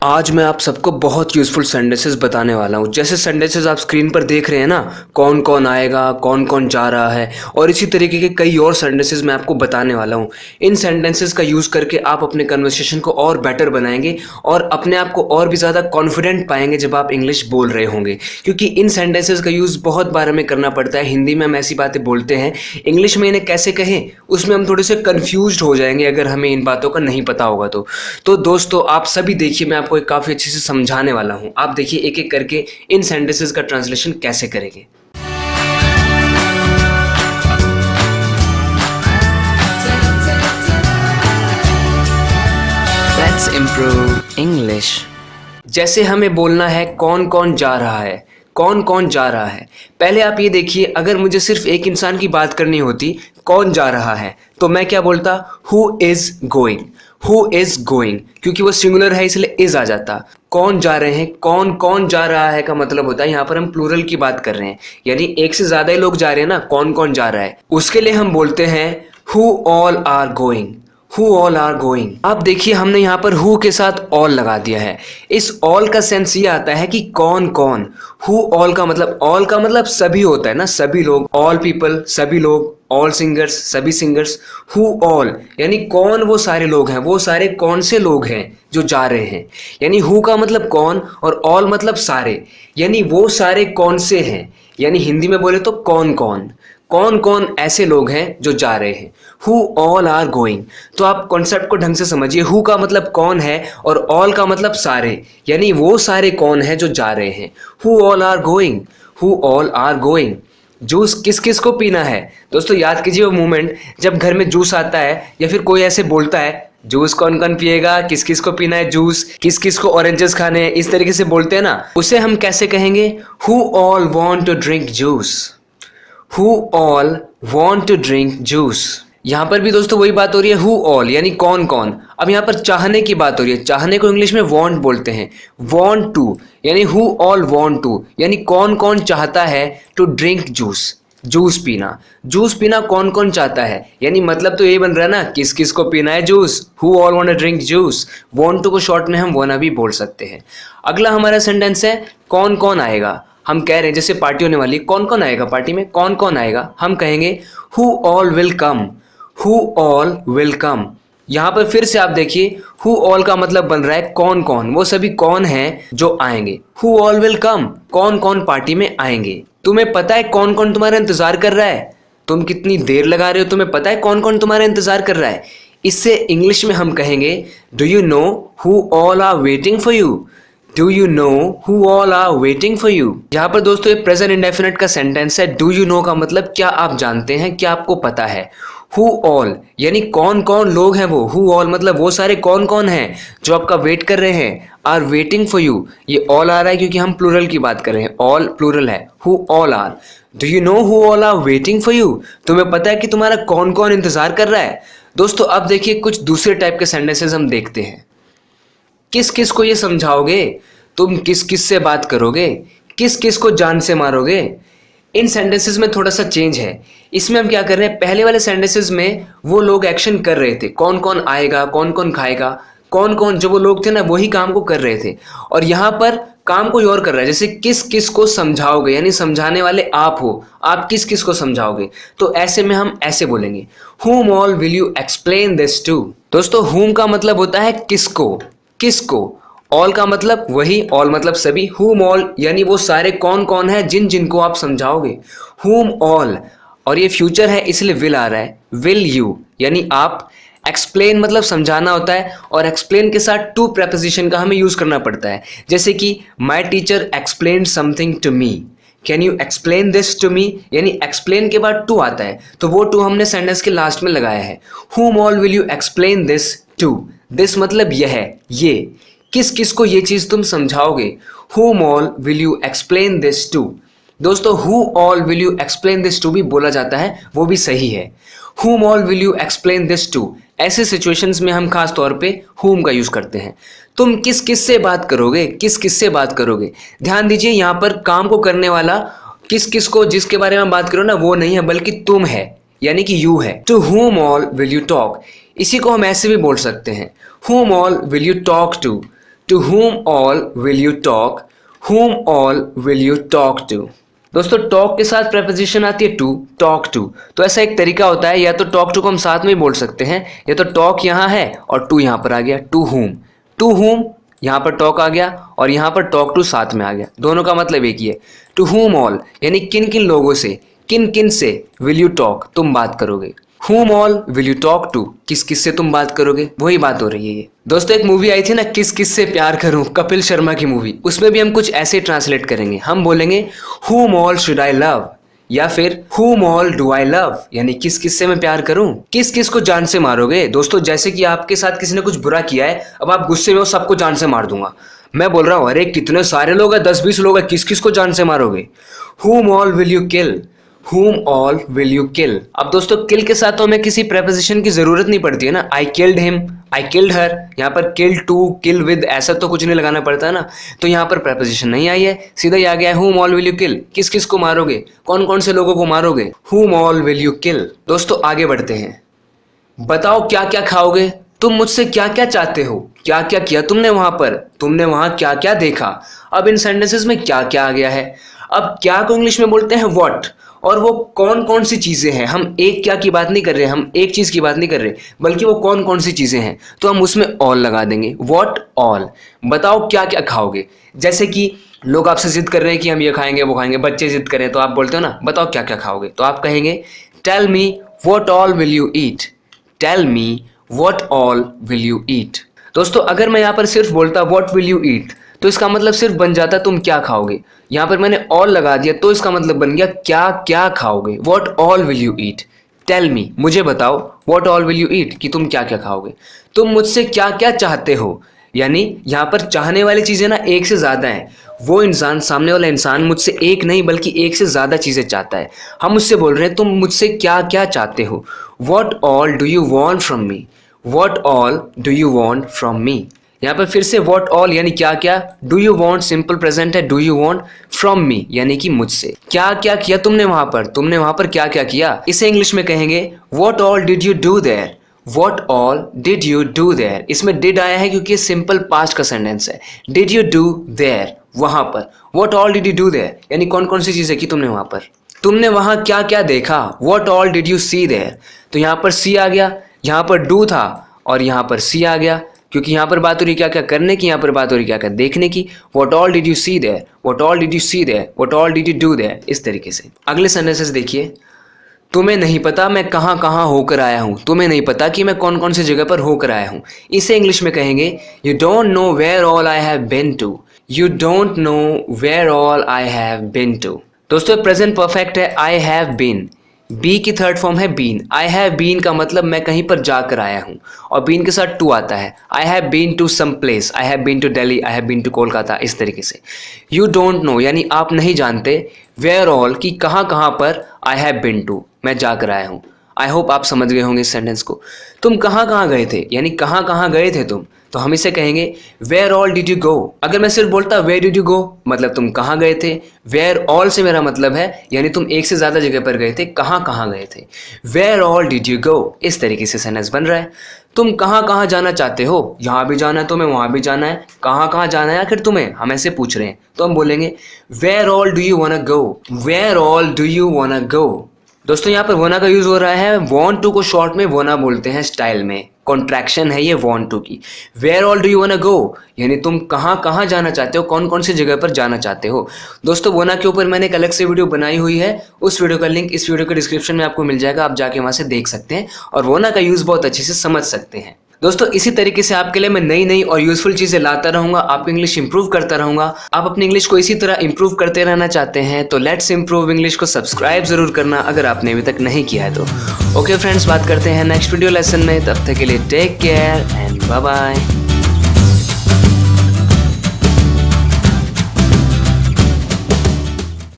आज मैं आप सबको बहुत यूज़फुल सेंटेंसेस बताने वाला हूँ। जैसे सेंटेंसेस आप स्क्रीन पर देख रहे हैं ना, कौन कौन आएगा, कौन कौन जा रहा है, और इसी तरीके के कई और सेंटेंसेस मैं आपको बताने वाला हूँ। इन सेंटेंसेस का यूज़ करके आप अपने कन्वर्सेशन को और बेटर बनाएंगे और अपने आप को और भी ज़्यादा कॉन्फिडेंट पाएंगे जब आप इंग्लिश बोल रहे होंगे, क्योंकि इन सेंटेंसेस का यूज़ बहुत बार हमें करना पड़ता है। हिंदी में हम ऐसी बातें बोलते हैं, इंग्लिश में इन्हें कैसे कहें उसमें हम थोड़े से कन्फ्यूज हो जाएंगे अगर हमें इन बातों का नहीं पता होगा तो दोस्तों आप सभी देखिए, मैं आपको एक काफ़ी अच्छे से समझाने वाला हूँ। आप देखिए एक एक करके इन सेंटेंसेस का ट्रांसलेशन कैसे करेंगे। Let's improve English. जैसे हमें बोलना है कौन कौन जा रहा है, कौन कौन जा रहा है। पहले आप ये देखिए, अगर मुझे सिर्फ एक इंसान की बात करनी होती, कौन जा रहा है, तो मैं क्या बोलता, who is going. Who is going, क्योंकि वो सिंगुलर है इसलिए इज़ आ जाता। कौन जा रहे हैं, कौन कौन जा रहा है का मतलब होता है यहाँ पर हम प्लूरल की बात कर रहे हैं, यानी एक से ज़्यादा ही लोग जा रहे हैं ना, कौन कौन जा रहा है। उसके लिए हम बोलते हैं who all are going. Who all are going. अब देखिए हमने यहाँ पर हु के साथ ऑल लगा दिया है। इस ऑल का सेंस ये आता है कि कौन कौन। हु ऑल का मतलब सभी होता है ना, सभी लोग, ऑल पीपल, सभी लोग, ऑल सिंगर्स, सभी सिंगर्स। हु ऑल यानी कौन वो सारे लोग हैं, वो सारे कौन से लोग हैं जो जा रहे हैं। यानी हु का मतलब कौन और ऑल मतलब सारे, यानी वो सारे कौन से हैं। यानी हिंदी में बोले तो कौन कौन, कौन कौन ऐसे लोग हैं जो जा रहे हैं। Who all are going. तो आप कॉन्सेप्ट को ढंग से समझिए। हु का मतलब कौन है और ऑल का मतलब सारे, यानी वो सारे कौन हैं जो जा रहे हैं। Who all are going, who all are going. Juice किस किस को पीना है। दोस्तों याद कीजिए वो मोमेंट जब घर में जूस आता है या फिर कोई ऐसे बोलता है, जूस कौन कौन पिएगा, किस किस को पीना है जूस, किस किस को ऑरेंजेस खाने हैं, इस तरीके से बोलते हैं ना, उसे हम कैसे कहेंगे, who all want to drink juice. Who all want to drink juice। यहाँ पर भी दोस्तों वही बात हो रही है, who all यानी कौन कौन। अब यहाँ पर चाहने की बात हो रही है, चाहने को इंग्लिश में want बोलते हैं। want to यानी who all want to यानी कौन कौन चाहता है to drink juice, जूस पीना। जूस पीना कौन कौन चाहता है, यानी मतलब तो यही बन रहा है ना, किस किस को पीना है जूस। Who all want to drink juice. Want to को शॉर्ट में हम वाना भी बोल सकते हैं। अगला हमारा सेंटेंस है कौन कौन आएगा। हम कह रहे हैं जैसे पार्टी होने वाली, कौन कौन आएगा पार्टी में, कौन कौन आएगा। हम कहेंगे who all will come. Who all will come. यहाँ पर फिर से आप देखिए, हु ऑल का मतलब बन रहा है कौन कौन, वो सभी कौन हैं जो आएंगे। हु ऑल विल कम, कौन कौन पार्टी में आएंगे। तुम्हें पता है कौन कौन तुम्हारा इंतजार कर रहा है, तुम कितनी देर लगा रहे हो, तुम्हें पता है कौन कौन तुम्हारा इंतजार कर रहा है। इससे इंग्लिश में हम कहेंगे do you know who all are waiting for you. Do you know who all are waiting for you. यहाँ पर दोस्तों ये प्रेजेंट इंडेफिनिट का सेंटेंस है। डू यू नो का मतलब क्या आप जानते हैं, क्या आपको पता है। हु ऑल यानी कौन कौन लोग हैं वो। हु ऑल मतलब वो सारे कौन कौन हैं जो आपका वेट कर रहे हैं। आर वेटिंग फॉर यू, ये ऑल आ रहा है क्योंकि हम प्लूरल की बात कर रहे हैं, ऑल प्लूरल है। Who all are. Do you know who all are waiting for you, तुम्हें पता है कि तुम्हारा कौन कौन इंतजार कर रहा है। दोस्तों अब देखिए कुछ दूसरे टाइप के सेंटेंसेस हम देखते हैं। किस किस को ये समझाओगे, तुम किस किस से बात करोगे, किस किस को जान से मारोगे। इन सेंटेंसेस में थोड़ा सा चेंज है। इसमें हम क्या कर रहे हैं, पहले वाले सेंटेंसेस में वो लोग एक्शन कर रहे थे, कौन कौन आएगा, कौन कौन खाएगा, कौन कौन, जो वो लोग थे ना वही काम को कर रहे थे। और यहाँ पर काम कोई और कर रहा है, जैसे किस किस को समझाओगे, यानी समझाने वाले आप हो, आप किस किस को समझाओगे। तो ऐसे में हम ऐसे बोलेंगे, whom all will you explain this to। दोस्तों whom का मतलब होता है किसको, किसको। ऑल का मतलब वही, ऑल मतलब सभी। whom all यानी वो सारे कौन कौन है जिन जिनको आप समझाओगे। whom all, और ये फ्यूचर है इसलिए विल आ रहा है। विल यू यानी आप। एक्सप्लेन मतलब समझाना होता है, और एक्सप्लेन के साथ टू प्रेपोजिशन का हमें यूज करना पड़ता है। जैसे कि my teacher explain something to me, can you explain this to me, यानी एक्सप्लेन के बाद टू आता है तो वो टू हमने सेंटेंस के लास्ट में लगाया है। whom all will you explain this to। This मतलब यह है, ये, किस किस को ये चीज तुम समझाओगे। whom all will you explain this to। दोस्तों who all will you explain this to भी बोला जाता है, वो भी सही है। whom all will you explain this to, ऐसे सिचुएशंस में हम खास तौर पे whom का यूज करते हैं। तुम किस किस से बात करोगे, किस किस से बात करोगे। ध्यान दीजिए यहाँ पर काम को करने वाला किस किस को, जिसके बारे में बात करो ना वो नहीं है, बल्कि तुम है, यानी कि यू है। To whom all will you talk, इसी को हम ऐसे भी बोल सकते हैं, whom all will you talk to। To whom all will you talk? Whom all will you talk to? दोस्तों टॉक के साथ प्रेपोजिशन आती है टू, टॉक टू। तो ऐसा एक तरीका होता है, या तो टॉक टू को हम साथ में ही बोल सकते हैं, या तो टॉक यहाँ है और टू यहाँ पर आ गया, टू whom। टू whom यहाँ पर टॉक आ गया और यहाँ पर टॉक टू साथ में आ गया, दोनों का मतलब एक ही है। टू whom all यानी किन किन लोगों से, किन किन से will you talk तुम बात करोगे। Whom all will you talk to किस किस से तुम बात करोगे, वही बात हो रही है ये। दोस्तों एक मूवी आई थी ना, किस किस से प्यार करूं, कपिल शर्मा की मूवी, उसमें भी हम कुछ ऐसे ट्रांसलेट करेंगे। हम बोलेंगे Whom all should I love, या फिर Whom all do I love, यानी किस किस से मैं प्यार करूं। किस किस को जान से मारोगे। दोस्तों जैसे कि आपके साथ किसी ने कुछ बुरा किया है, अब आप गुस्से में हो, सबको जान से मार दूंगा। मैं बोल रहा हूं अरे कितने सारे लोग हैं, 10-20 लोग हैं, किस किस को जान से मारोगे। Whom all will you kill, Whom all will you kill। अब दोस्तों किल के साथ तो हमें किसी प्रेपोजिशन की जरूरत नहीं पड़ती है ना। I killed him, I killed her, यहाँ पर kill to, kill with ऐसा तो कुछ नहीं लगाना पड़ता है ना। तो यहाँ पर प्रेपोजिशन नहीं आई है, सीधा ही आ गया है Whom all will you kill, किस किस को मारोगे, कौन कौन से लोगों को मारोगे। Whom all will you kill। दोस्तों आगे बढ़ते हैं। बताओ क्या क्या खाओगे, तुम मुझसे क्या क्या चाहते हो, क्या क्या किया तुमने वहां पर, तुमने वहां क्या क्या देखा। अब इन सेंटेंसेस में क्या क्या आ गया है। अब क्या को इंग्लिश में बोलते हैं व्हाट, और वो कौन कौन सी चीज़ें हैं। हम एक क्या की बात नहीं कर रहे, हम एक चीज़ की बात नहीं कर रहे, बल्कि वो कौन कौन सी चीज़ें हैं, तो हम उसमें ऑल लगा देंगे। व्हाट ऑल, बताओ क्या क्या खाओगे। जैसे कि लोग आपसे जिद कर रहे हैं कि हम ये खाएंगे वो खाएंगे, बच्चे जिद करें तो आप बोलते हो ना बताओ क्या क्या खाओगे, तो आप कहेंगे tell me what all will you eat, tell me what all will you eat. दोस्तों अगर मैं यहाँ पर सिर्फ बोलता व्हाट विल यू ईट, तो इसका मतलब सिर्फ बन जाता तुम क्या खाओगे। यहाँ पर मैंने ऑल लगा दिया तो इसका मतलब बन गया क्या क्या खाओगे। What all will you eat, tell me मुझे बताओ, what all will you eat कि तुम क्या क्या खाओगे। तुम मुझसे क्या क्या चाहते हो, यानी यहाँ पर चाहने वाली चीज़ें ना एक से ज़्यादा हैं। वो इंसान, सामने वाला इंसान मुझसे एक नहीं बल्कि एक से ज़्यादा चीज़ें चाहता है। हम उससे बोल रहे हैं तुम मुझसे क्या क्या चाहते हो। What all do you want from me, what all do you want from me. यहाँ पर फिर से व्हाट ऑल यानी क्या क्या, do you want simple present है, do you want from me यानी कि मुझसे। क्या क्या किया तुमने वहां पर, तुमने वहां पर क्या क्या किया। इसे इंग्लिश में कहेंगे what all did you do there, what all did you do there. इसमें डिड आया है क्योंकि सिंपल पास्ट का सेंटेंस है। डिड यू डू देयर वहां पर, what all did you do there यानी कौन कौन सी चीजें की तुमने वहां पर। तुमने वहां क्या क्या देखा, what all did you see there. तो यहाँ पर सी आ गया, यहाँ पर डू था और यहाँ पर सी आ गया, क्योंकि यहाँ पर बात हो रही क्या क्या करने की, यहाँ पर बात हो रही क्या क्या देखने की। What all did you see there, what all did you see there, what all did you do there, इस तरीके से। अगले सेंटेंसेस देखिए। तुम्हें नहीं पता मैं कहाँ कहाँ होकर आया हूँ, तुम्हें नहीं पता कि मैं कौन कौन सी जगह पर होकर आया हूँ। इसे इंग्लिश में कहेंगे you don't know where all I have been to, you don't know where all I have been to. दोस्तों प्रेजेंट परफेक्ट है आई हैव बीन, बी की थर्ड फॉर्म है बीन। आई हैव बीन का मतलब मैं कहीं पर जाकर आया हूँ, और बीन के साथ टू आता है। I have been to some place, I have been to Delhi, I have been to Kolkata, इस तरीके से। यू डोंट नो यानी आप नहीं जानते, वेयर ऑल कि कहाँ कहाँ पर, आई हैव बीन टू मैं जाकर आया हूँ। आई होप आप समझ गए होंगे इस सेंटेंस को। तुम कहाँ कहाँ गए थे यानी कहाँ कहाँ गए थे तुम, तो हम इसे कहेंगे where all did you go. अगर मैं सिर्फ बोलता वेयर डिड यू गो मतलब तुम कहाँ गए थे, वेयर ऑल से मेरा मतलब है यानी तुम एक से ज़्यादा जगह पर गए थे, कहाँ कहाँ गए थे। Where all did you go, इस तरीके से सेंटेंस बन रहा है। तुम कहाँ कहाँ जाना चाहते हो, यहाँ भी जाना है तुम्हें, वहाँ भी जाना है, कहाँ कहाँ जाना है आखिर तुम्हें, हम ऐसे पूछ रहे हैं तो हम बोलेंगे where all do you wanna go, where all do you wanna go. दोस्तों यहाँ पर वोना का यूज हो रहा है, वॉन्ट टू को शॉर्ट में वोना बोलते हैं स्टाइल में, कॉन्ट्रैक्शन है ये वॉन्ट टू की। Where all do you wanna go यानी तुम कहाँ कहाँ जाना चाहते हो, कौन कौन सी जगह पर जाना चाहते हो। दोस्तों वोना के ऊपर मैंने एक अलग से वीडियो बनाई हुई है, उस वीडियो का लिंक इस वीडियो के डिस्क्रिप्शन में आपको मिल जाएगा, आप जाके वहाँ से देख सकते हैं और वोना का यूज बहुत अच्छे से समझ सकते हैं। दोस्तों इसी तरीके से आपके लिए मैं नई नई और यूजफुल चीज़ें लाता रहूँगा, आपकी इंग्लिश इंप्रूव करता रहूँगा। आप अपनी इंग्लिश को इसी तरह इंप्रूव करते रहना चाहते हैं तो लेट्स इंप्रूव इंग्लिश को सब्सक्राइब ज़रूर करना अगर आपने अभी तक नहीं किया है तो। ओके फ्रेंड्स, बात करते हैं नेक्स्ट वीडियो लेसन में, तब तक के लिए take care and bye bye.